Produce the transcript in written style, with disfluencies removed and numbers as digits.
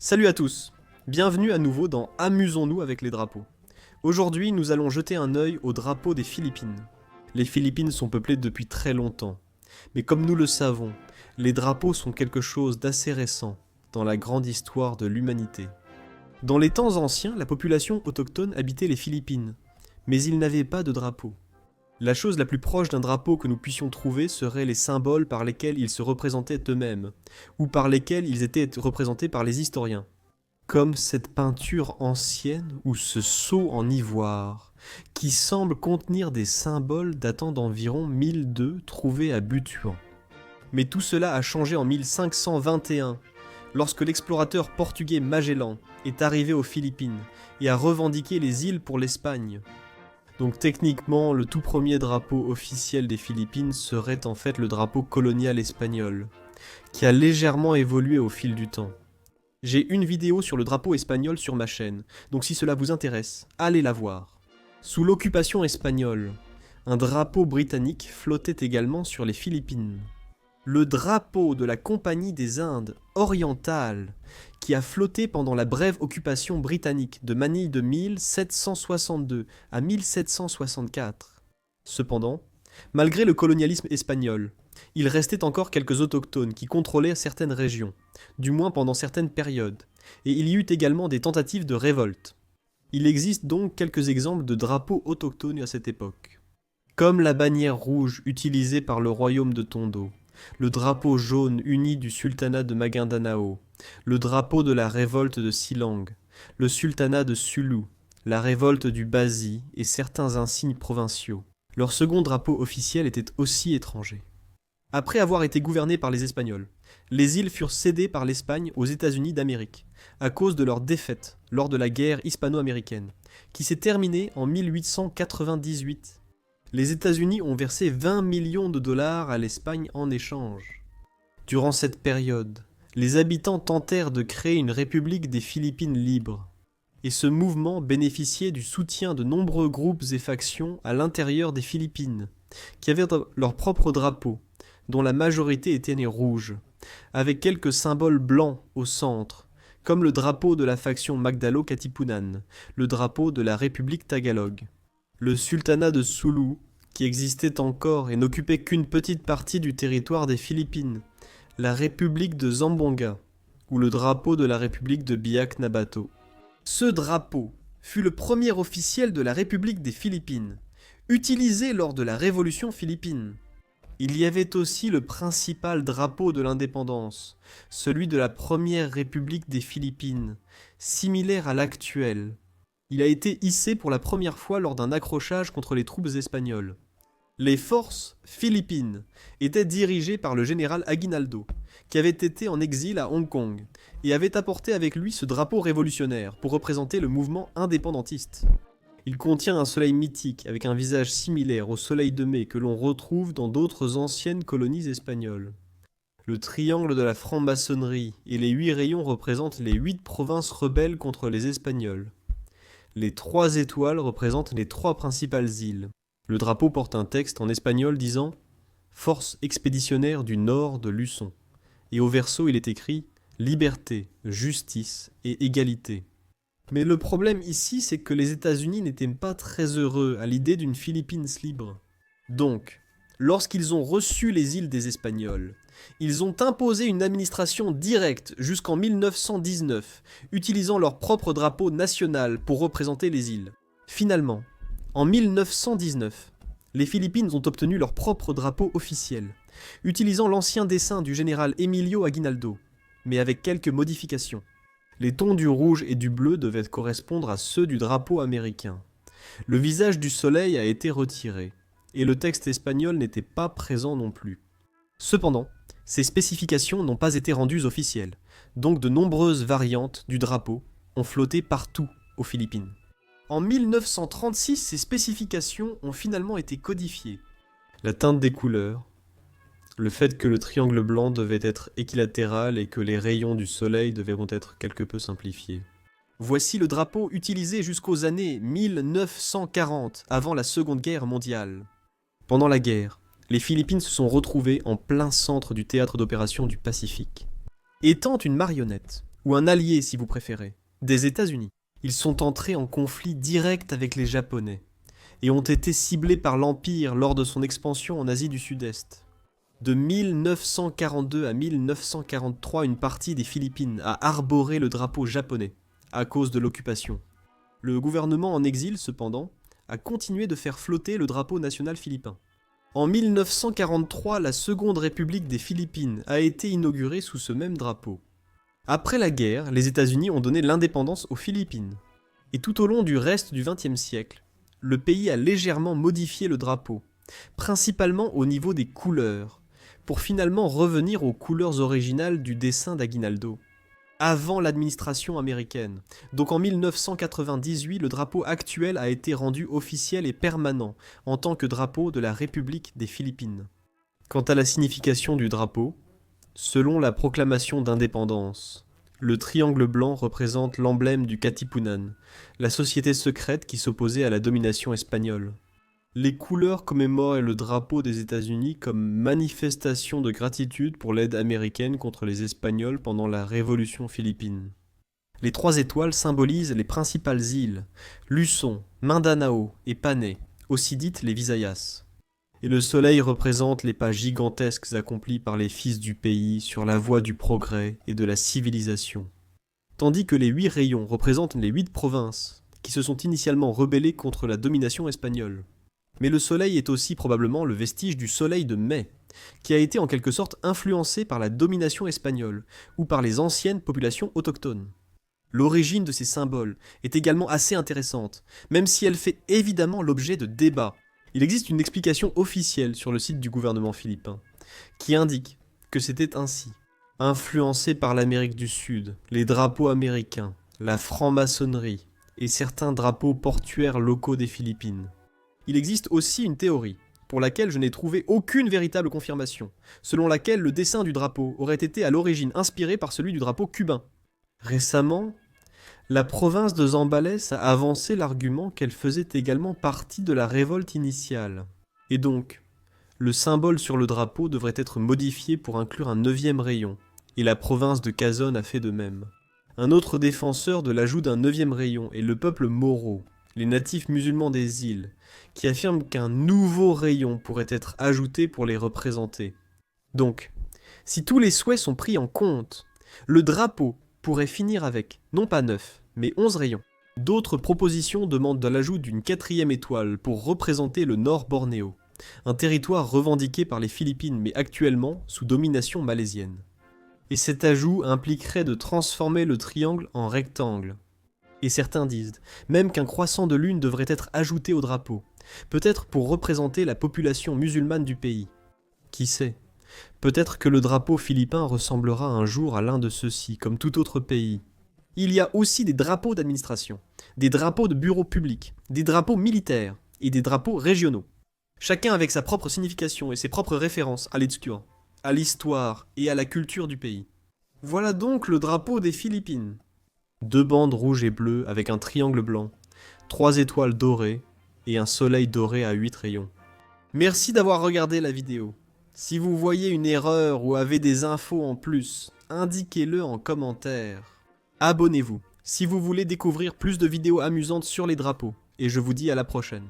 Salut à tous, bienvenue à nouveau dans Amusons-nous avec les drapeaux. Aujourd'hui, nous allons jeter un œil au drapeau des Philippines. Les Philippines sont peuplées depuis très longtemps, mais comme nous le savons, les drapeaux sont quelque chose d'assez récent dans la grande histoire de l'humanité. Dans les temps anciens, la population autochtone habitait les Philippines, mais ils n'avaient pas de drapeau. La chose la plus proche d'un drapeau que nous puissions trouver seraient les symboles par lesquels ils se représentaient eux-mêmes, ou par lesquels ils étaient représentés par les historiens. Comme cette peinture ancienne ou ce sceau en ivoire, qui semble contenir des symboles datant d'environ 1002 trouvés à Butuan. Mais tout cela a changé en 1521, lorsque l'explorateur portugais Magellan est arrivé aux Philippines et a revendiqué les îles pour l'Espagne. Donc techniquement, le tout premier drapeau officiel des Philippines serait en fait le drapeau colonial espagnol, qui a légèrement évolué au fil du temps. J'ai une vidéo sur le drapeau espagnol sur ma chaîne, donc si cela vous intéresse, allez la voir. Sous l'occupation espagnole, un drapeau britannique flottait également sur les Philippines. Le drapeau de la Compagnie des Indes orientales, qui a flotté pendant la brève occupation britannique de Manille de 1762 à 1764. Cependant, malgré le colonialisme espagnol, il restait encore quelques autochtones qui contrôlaient certaines régions, du moins pendant certaines périodes, et il y eut également des tentatives de révolte. Il existe donc quelques exemples de drapeaux autochtones à cette époque. Comme la bannière rouge utilisée par le royaume de Tondo, le drapeau jaune uni du sultanat de Maguindanao, le drapeau de la révolte de Silang, le sultanat de Sulu, la révolte du Basi et certains insignes provinciaux. Leur second drapeau officiel était aussi étranger. Après avoir été gouvernés par les Espagnols, les îles furent cédées par l'Espagne aux États-Unis d'Amérique, à cause de leur défaite lors de la guerre hispano-américaine, qui s'est terminée en 1898. Les États-Unis ont versé 20 millions de dollars à l'Espagne en échange. Durant cette période, les habitants tentèrent de créer une république des Philippines libres, et ce mouvement bénéficiait du soutien de nombreux groupes et factions à l'intérieur des Philippines, qui avaient leur propre drapeau, dont la majorité était née rouge, avec quelques symboles blancs au centre, comme le drapeau de la faction Magdalo Katipunan, le drapeau de la République Tagalog. Le sultanat de Sulu, qui existait encore et n'occupait qu'une petite partie du territoire des Philippines, la République de Zamboanga, ou le drapeau de la République de Biak Nabato. Ce drapeau fut le premier officiel de la République des Philippines, utilisé lors de la Révolution philippine. Il y avait aussi le principal drapeau de l'indépendance, celui de la première République des Philippines, similaire à l'actuel. Il a été hissé pour la première fois lors d'un accrochage contre les troupes espagnoles. Les forces philippines étaient dirigées par le général Aguinaldo, qui avait été en exil à Hong Kong, et avait apporté avec lui ce drapeau révolutionnaire pour représenter le mouvement indépendantiste. Il contient un soleil mythique avec un visage similaire au soleil de mai que l'on retrouve dans d'autres anciennes colonies espagnoles. Le triangle de la franc-maçonnerie et les 8 rayons représentent les 8 provinces rebelles contre les Espagnols. Les 3 étoiles représentent les 3 principales îles. Le drapeau porte un texte en espagnol disant « Force expéditionnaire du nord de Luçon » et au verso il est écrit « Liberté, justice et égalité ». Mais le problème ici, c'est que les États-Unis n'étaient pas très heureux à l'idée d'une Philippines libre. Donc, lorsqu'ils ont reçu les îles des Espagnols, ils ont imposé une administration directe jusqu'en 1919, utilisant leur propre drapeau national pour représenter les îles. Finalement, en 1919, les Philippines ont obtenu leur propre drapeau officiel, utilisant l'ancien dessin du général Emilio Aguinaldo, mais avec quelques modifications. Les tons du rouge et du bleu devaient correspondre à ceux du drapeau américain. Le visage du soleil a été retiré, et le texte espagnol n'était pas présent non plus. Cependant, ces spécifications n'ont pas été rendues officielles, donc de nombreuses variantes du drapeau ont flotté partout aux Philippines. En 1936, ces spécifications ont finalement été codifiées. La teinte des couleurs, le fait que le triangle blanc devait être équilatéral et que les rayons du soleil devaient être quelque peu simplifiés. Voici le drapeau utilisé jusqu'aux années 1940, avant la Seconde Guerre mondiale. Pendant la guerre, les Philippines se sont retrouvées en plein centre du théâtre d'opération du Pacifique. Étant une marionnette, ou un allié si vous préférez, des États-Unis. Ils sont entrés en conflit direct avec les Japonais et ont été ciblés par l'Empire lors de son expansion en Asie du Sud-Est. De 1942 à 1943, une partie des Philippines a arboré le drapeau japonais à cause de l'occupation. Le gouvernement en exil, cependant, a continué de faire flotter le drapeau national philippin. En 1943, la Seconde République des Philippines a été inaugurée sous ce même drapeau. Après la guerre, les États-Unis ont donné l'indépendance aux Philippines. Et tout au long du reste du XXe siècle, le pays a légèrement modifié le drapeau, principalement au niveau des couleurs, pour finalement revenir aux couleurs originales du dessin d'Aguinaldo, avant l'administration américaine. Donc en 1998, le drapeau actuel a été rendu officiel et permanent en tant que drapeau de la République des Philippines. Quant à la signification du drapeau, selon la proclamation d'indépendance, le triangle blanc représente l'emblème du Katipunan, la société secrète qui s'opposait à la domination espagnole. Les couleurs commémorent le drapeau des États-Unis comme manifestation de gratitude pour l'aide américaine contre les Espagnols pendant la Révolution philippine. Les 3 étoiles symbolisent les principales îles, Luçon, Mindanao et Panay, aussi dites les Visayas. Et le soleil représente les pas gigantesques accomplis par les fils du pays sur la voie du progrès et de la civilisation. Tandis que les 8 rayons représentent les 8 provinces, qui se sont initialement rebellées contre la domination espagnole. Mais le soleil est aussi probablement le vestige du soleil de mai, qui a été en quelque sorte influencé par la domination espagnole, ou par les anciennes populations autochtones. L'origine de ces symboles est également assez intéressante, même si elle fait évidemment l'objet de débats. Il existe une explication officielle sur le site du gouvernement philippin, qui indique que c'était ainsi. Influencé par l'Amérique du Sud, les drapeaux américains, la franc-maçonnerie et certains drapeaux portuaires locaux des Philippines. Il existe aussi une théorie, pour laquelle je n'ai trouvé aucune véritable confirmation, selon laquelle le dessin du drapeau aurait été à l'origine inspiré par celui du drapeau cubain. Récemment, la province de Zambales a avancé l'argument qu'elle faisait également partie de la révolte initiale. Et donc, le symbole sur le drapeau devrait être modifié pour inclure un 9e rayon, et la province de Quezon a fait de même. Un autre défenseur de l'ajout d'un 9e rayon est le peuple Moro, les natifs musulmans des îles, qui affirment qu'un nouveau rayon pourrait être ajouté pour les représenter. Donc, si tous les souhaits sont pris en compte, le drapeau pourrait finir avec, non pas 9, mais 11 rayons. D'autres propositions demandent l'ajout d'une 4e étoile pour représenter le Nord Bornéo, un territoire revendiqué par les Philippines mais actuellement sous domination malaisienne. Et cet ajout impliquerait de transformer le triangle en rectangle. Et certains disent même qu'un croissant de lune devrait être ajouté au drapeau, peut-être pour représenter la population musulmane du pays. Qui sait ? Peut-être que le drapeau philippin ressemblera un jour à l'un de ceux-ci, comme tout autre pays. Il y a aussi des drapeaux d'administration, des drapeaux de bureaux publics, des drapeaux militaires et des drapeaux régionaux. Chacun avec sa propre signification et ses propres références à l'histoire et à la culture du pays. Voilà donc le drapeau des Philippines. 2 bandes rouges et bleues avec un triangle blanc, 3 étoiles dorées et un soleil doré à 8 rayons. Merci d'avoir regardé la vidéo. Si vous voyez une erreur ou avez des infos en plus, indiquez-le en commentaire. Abonnez-vous si vous voulez découvrir plus de vidéos amusantes sur les drapeaux, et je vous dis à la prochaine.